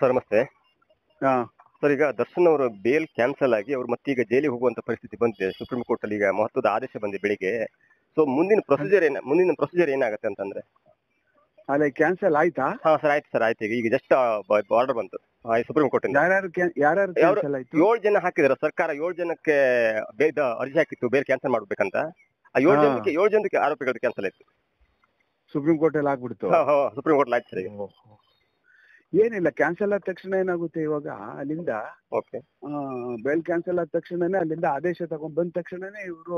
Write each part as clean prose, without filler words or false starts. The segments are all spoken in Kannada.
ಸರ್ ನಮಸ್ತೆ. ಹಾ. ಸರ್ ಈಗ ದರ್ಶನ್ ಅವರ ಬೇಲ್ ಕ್ಯಾನ್ಸಲ್ ಆಗಿ ಅವರು ಮತ್ತೀಗ ಜೈಲಿಗೆ ಹೋಗುವಂತ ಪರಿಸ್ಥಿತಿ ಬಂದಿದೆ. ಸುಪ್ರೀಂ ಕೋರ್ಟ್ ಅಲ್ಲಿ ಈಗ ಮಹತ್ವದ ಆದೇಶ ಬಂದಿದೆ ಬೆಳಿಗ್ಗೆ. ಸೊ ಮುಂದಿನ ಪ್ರೊಸೀಜರ್ ಏನಾಗುತ್ತೆ ಅಂತಂದ್ರೆ? ಅಲ್ಲ ಕ್ಯಾನ್ಸಲ್ ಆಯ್ತಾ? ಹಾ ಸರ್ ಆಯ್ತು ಈಗ ಜಸ್ಟ್ ಆರ್ಡರ್ ಬಂತು ಸುಪ್ರೀಂ ಕೋರ್ಟ್ ಇಂದ. ಯಾರ್ಯಾರು ಕ್ಯಾನ್ಸಲ್ ಆಯ್ತು? 7 ಜನ ಹಾಕಿದಾರೆ ಸರ್ಕಾರ. 7 ಜನಕ್ಕೆ ಅರ್ಜಿ ಹಾಕಿತ್ತು ಬೇಲ್ ಕ್ಯಾನ್ಸಲ್ ಮಾಡ್ಬೇಕಂತ. ಆ 7 ಜನಕ್ಕೆ ಆರೋಪಿಗಳು ಕ್ಯಾನ್ಸಲ್ ಆಯ್ತು. ಸುಪ್ರೀಂ ಕೋರ್ಟ್ ಅಲ್ಲಿ ಆಗ್ಬಿಡ್ತು. ಸುಪ್ರೀಂ ಕೋರ್ಟ್ ಆಯ್ತು ಸರ್ ಈಗ. ಏನಿಲ್ಲ, ಕ್ಯಾನ್ಸಲ್ ಆದ ತಕ್ಷಣ ಏನಾಗುತ್ತೆ ಇವಾಗ ಅಲ್ಲಿಂದ ಓಕೆ. ಬೇಲ್ ಕ್ಯಾನ್ಸಲ್ ಆದ ತಕ್ಷಣನೇ ಅಲ್ಲಿಂದ ಆದೇಶ ತಗೊಂಡ್ ಬಂದ ತಕ್ಷಣನೇ ಇವರು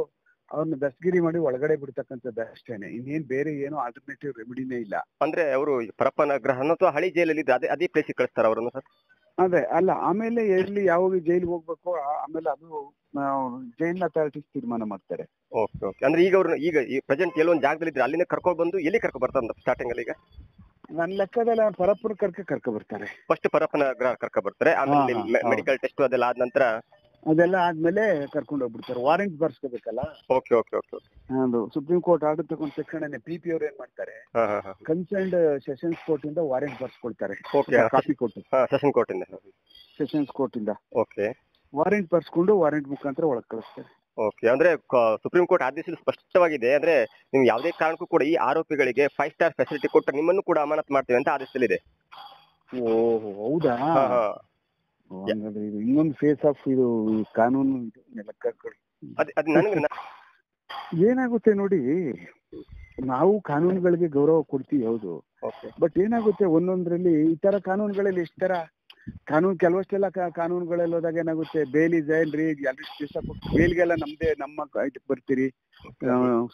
ಅವ್ರನ್ನ ದಸ್ತಗಿರಿ ಮಾಡಿ ಒಳಗಡೆ ಬಿಡ್ತಕ್ಕಂಥದ್ದು ಅಷ್ಟೇನೆ. ಇನ್ನೇನ್ ಬೇರೆ ಏನೋ ಆಲ್ಟರ್ನೇಟಿವ್ ರೆಮಿಡಿನೇ ಇಲ್ಲ. ಅಂದ್ರೆ ಅವರು ಪರಪ್ಪನಗ್ರಹ ಅಥವಾ ಹಳಿ ಜೈಲಲ್ಲಿ ಅದೇ ಪ್ಲೇಸಿಗೆ ಕಳಿಸ್ತಾರ ಅವರನ್ನು ಸರ್? ಅದೇ ಅಲ್ಲ, ಆಮೇಲೆ ಎಲ್ಲಿ ಯಾವಾಗ ಜೈಲಿಗೆ ಹೋಗ್ಬೇಕು ಆಮೇಲೆ ಅದು ಜೈಲ್ ಅಥಾರಿಟೀಸ್ ತೀರ್ಮಾನ ಮಾಡ್ತಾರೆ. ಓಕೆ. ಅಂದ್ರೆ ಈಗ ಪ್ರೆಸೆಂಟ್ ಎಲ್ಲೊಂದು ಜಾಗದಲ್ಲಿ ಇದ್ರೆ ಅಲ್ಲಿಂದ ಕರ್ಕೊಂಡು ಬಂದು ಎಲ್ಲಿ ಕರ್ಕೊಂಡು ಬರ್ತಾರೆ ಸ್ಟಾರ್ಟಿಂಗ್ ಅಲ್ಲಿ? ಈಗ ನನ್ನ ಲೆಕ್ಕದಲ್ಲಿ ಪರಪ್ಪನ ಕರ್ಕ ಬರ್ತಾರೆ. ಫಸ್ಟ್ ಪರಪ್ಪನಗ್ರಹ ಕರ್ಕೊಂಡು ಬರ್ತಾರೆ, ಆಮೇಲೆ ಮೆಡಿಕಲ್ ಟೆಸ್ಟ್ ಅದೆಲ್ಲ ಆದ ನಂತರ ಅದೆಲ್ಲ ಆದ್ಮೇಲೆ ಕರ್ಕೊಂಡು ಹೋಗ್ಬಿಡ್ತಾರೆ. ವಾರೆಂಟ್ ಬರ್ಸ್ಕೋಬೇಕಲ್ಲ. ಓಕೆ. ಅದು ಸುಪ್ರೀಂ ಕೋರ್ಟ್ ಆರ್ಡರ್ ತಗೊಂಡ ತಕ್ಷಣ ಪಿ ಅವ್ರು ಏನ್ ಮಾಡ್ತಾರೆ, ಕನ್ಸರ್ನ್ಡ್ ಸೆಷನ್ಸ್ ಕೋರ್ಟ್ ಇಂದ ವಾರೆಂಟ್ ಬರ್ಸ್ಕೊಳ್ತಾರೆ. ಕಾಪಿ ಕೊಟ್ಟು ಸೆಷನ್ಸ್ ಕೋರ್ಟ್ ಇಂದ ಓಕೆ ವಾರೆಂಟ್ ಬರ್ಸ್ಕೊಂಡು ವಾರೆಂಟ್ ಮುಖಾಂತರ ಒಳಗ್ ಕಳಿಸ್ತಾರೆ. ಓಕೆ. ಅಂದ್ರೆ ಸುಪ್ರೀಂ ಕೋರ್ಟ್ ಆದೇಶದಲ್ಲಿ ಸ್ಪಷ್ಟವಾಗಿದೆ, ಅಂದ್ರೆ ನೀವು ಯಾವುದೇ ಕಾರಣಕ್ಕೂ ಕೂಡ ಈ ಆರೋಪಿಗಳಿಗೆ 5 ಸ್ಟಾರ್ ಫೆಸಿಲಿಟಿ ಕೊಟ್ಟು ನಿಮ್ಮನ್ನು ಕೂಡ ಅಮಾನತ್ ಮಾಡ್ತೇವೆ ಅಂತ ಆದೇಶದಲ್ಲಿದೆ. ಓಹೋ, ಹೌದಾ? ಹಂಗಾದ್ರೆ ಇದು ಇನ್ನೊಂದು ಫೇಸ್ ಆಫ್ ಇದು ಕಾನೂನು ಲೆಕ್ಕಗಳು. ಏನಾಗುತ್ತೆ ನೋಡಿ, ನಾವು ಕಾನೂನುಗಳಿಗೆ ಗೌರವ ಕೊಡ್ತೀವಿ, ಹೌದು. ಬಟ್ ಏನಾಗುತ್ತೆ ಒಂದೊಂದ್ರಲ್ಲಿ ಈ ತರ ಕಾನೂನುಗಳಲ್ಲಿ ಎಷ್ಟು ತರ ಕಾನೂನು, ಕೆಲವಷ್ಟೆಲ್ಲ ಕಾನೂನುಗಳಲ್ಲಿ ಹೋದಾಗ ಏನಾಗುತ್ತೆ, ಬೇಲ್ ಇದೆ ಅಲ್ರಿ, ಎಷ್ಟು ದಿವಸ ಬೇಲ್ಗೆಲ್ಲ ನಮ್ಮ ಇದಕ್ಕೆ ಬರ್ತೀರಿ,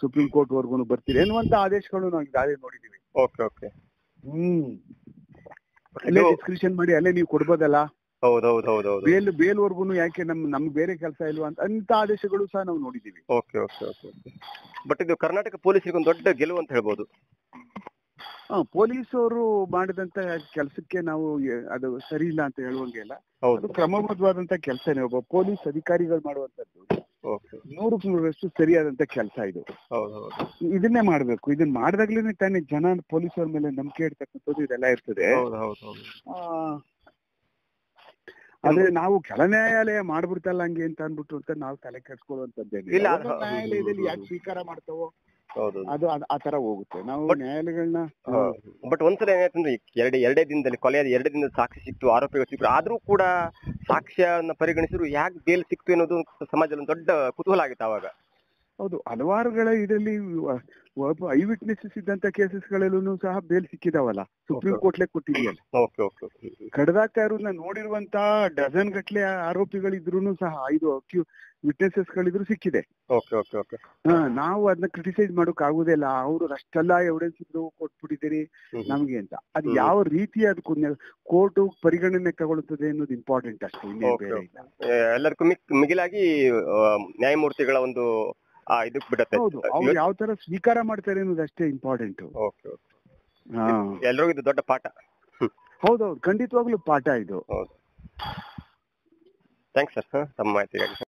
ಸುಪ್ರೀಂ ಕೋರ್ಟ್ ವರ್ಗು ಬರ್ತೀರಿ ಎನ್ನುವಂತ ಆದೇಶಗಳು ನಾವು ಈಗಾಗಲೇ ನೋಡಿದೀವಿ. ಅಲ್ಲೇ ಡಿಸ್ಕ್ರಿಷನ್ ಮಾಡಿ ಅಲ್ಲೇ ನೀವು ಕೊಡ್ಬೋದಲ್ಲ. ಹೌದು. ಬೇಲ್ವರ್ಗು ಯಾಕೆ ನಮ್ಗೆ ಬೇರೆ ಕೆಲಸ ಇಲ್ವಾ ಅಂತ ಆದೇಶಗಳು ಸಹ ನಾವು ನೋಡಿದೀವಿ. ಓಕೆ. ಬಟ್ ಇದು ಕರ್ನಾಟಕ ಪೊಲೀಸರಿಗೆ ಒಂದು ದೊಡ್ಡ ಗೆಲುವು ಅಂತ ಹೇಳ್ಬೋದು. ಪೊಲೀಸರು ಮಾಡಿದಂತ ಕೆಲಸಕ್ಕೆ ನಾವು ಅದು ಸರಿ ಇಲ್ಲ ಅಂತ ಹೇಳುವಂಗೆ ಇಲ್ಲ. ಅದು ಕ್ರಮಬದ್ಧವಾದಂತ ಕೆಲಸನೇ. ಒಬ್ಬ ಪೊಲೀಸ್ ಅಧಿಕಾರಿಗಳು ಮಾಡುವಂತದ್ದು 100% ಸರಿಯಾದಂತ ಕೆಲಸ ಇದು. ಇದನ್ನೇ ಮಾಡ್ಬೇಕು. ಇದನ್ನ ಮಾಡಿದಾಗ್ಲೇನೆ ತಾನೇ ಜನ ಪೊಲೀಸರ ಮೇಲೆ ನಂಬಿಕೆ ಇಡ್ತಕ್ಕಂಥದ್ದು ಇದೆಲ್ಲ ಇರ್ತದೆ. ಆದ್ರೆ ನಾವು ಕೆಳ ನ್ಯಾಯಾಲಯ ಮಾಡ್ಬಿಡ್ತಲ್ಲ ಹಂಗೆ ಅಂತ ಅನ್ಬಿಟ್ಟು ಅಂತ ನಾವು ತಲೆ ಕೆಡ್ಸ್ಕೊಳ್ಳುವಂತದ್ದೇನೆ. ನ್ಯಾಯಾಲಯದಲ್ಲಿ ಯಾಕೆ ಸ್ವೀಕಾರ ಮಾಡ್ತಾವೋ ಅದು ಆ ತರ ಹೋಗುತ್ತೆ. ನಾವು ನ್ಯಾಯಾಲಯಗಳನ್ನ ಬಟ್ ಒಂದ್ಸಲ ಏನಾಯ್ತಂದ್ರೆ ಎರಡೇ ದಿನದಲ್ಲಿ ಕೊಲೆಯಾದ 2 ದಿನದ ಸಾಕ್ಷಿ ಸಿಕ್ತು, ಆರೋಪಿಗಳು ಸಿಕ್ತು, ಆದ್ರೂ ಕೂಡ ಸಾಕ್ಷ್ಯನ ಪರಿಗಣಿಸಿದ್ರು ಯಾಕೆ ಬೇಲ್ ಸಿಕ್ತು ಅನ್ನೋದು ಸಮಾಜದಲ್ಲಿ ದೊಡ್ಡ ಕುತೂಹಲ ಆಗಿತ್ತು ಅವಾಗ. ಹೌದು, ಹಲವಾರುಗಳ ಇದರಲ್ಲಿ ಐ ವಿಟ್ನೆಸಸ್ ಇದ್ದಂತ ಕೇಸಸ್ಗಳಲ್ಲೂ ಸಹ ಬೇಲ್ ಸಿಕ್ಕಿದಾವಲ್ಲ, ಸುಪ್ರೀಂ ಕೋರ್ಟ್ಲೆ ಕೊಟ್ಟಿದೆಯಲ್ಲ. ಕಡ್ದಾಗ್ತಾ ಇರೋದನ್ನ ನೋಡಿರುವಂತ ಡಜನ್ ಗಟ್ಲೆ ಆರೋಪಿಗಳಿದ್ರು ಸಹ 5 ವಿಟ್ನೆಸಸ್ ಗಳಿದ್ರು ಸಿಕ್ಕಿದೆ. ನಾವು ಅದನ್ನ ಕ್ರಿಟಿಸೈಸ್ ಮಾಡೋಕ್ ಆಗುದಿಲ್ಲ. ಅವ್ರು ಅಷ್ಟೆಲ್ಲ ಎವಿಡೆನ್ಸ್ ಕೊಟ್ಬಿಟ್ಟಿದ್ದೀರಿ ನಮ್ಗೆ ಅಂತ. ಅದು ಯಾವ ರೀತಿ ಅದಕ್ಕೂ ಕೋರ್ಟ್ ಪರಿಗಣನೆ ತಗೊಳ್ಳುತ್ತದೆ ಅನ್ನೋದು ಇಂಪಾರ್ಟೆಂಟ್ ಅಷ್ಟೇ, ಇನ್ನೇನು ಬೇರೆ ಇಲ್ಲ. ಎಲ್ಲರಿಗೂ ಮಿಗಿಲಾಗಿ ನ್ಯಾಯಮೂರ್ತಿಗಳ ಒಂದು ಇದಕ್ ಬಿಡತ್ತೆ. ಹೌದು, ಅವ್ರು ಯಾವ ತರ ಸ್ವೀಕಾರ ಮಾಡ್ತಾರೆ ಅನ್ನೋದು ಅಷ್ಟೇ ಇಂಪಾರ್ಟೆಂಟ್. ಎಲ್ರಿಗೂ ಇದು ದೊಡ್ಡ ಪಾಠ. ಹೌದೌದು, ಖಂಡಿತವಾಗ್ಲೂ ಪಾಠ ಇದು. ಥ್ಯಾಂಕ್ಸ್ ಸರ್ ತಮ್ಮ ಮಾಹಿತಿಗಾಗಿ.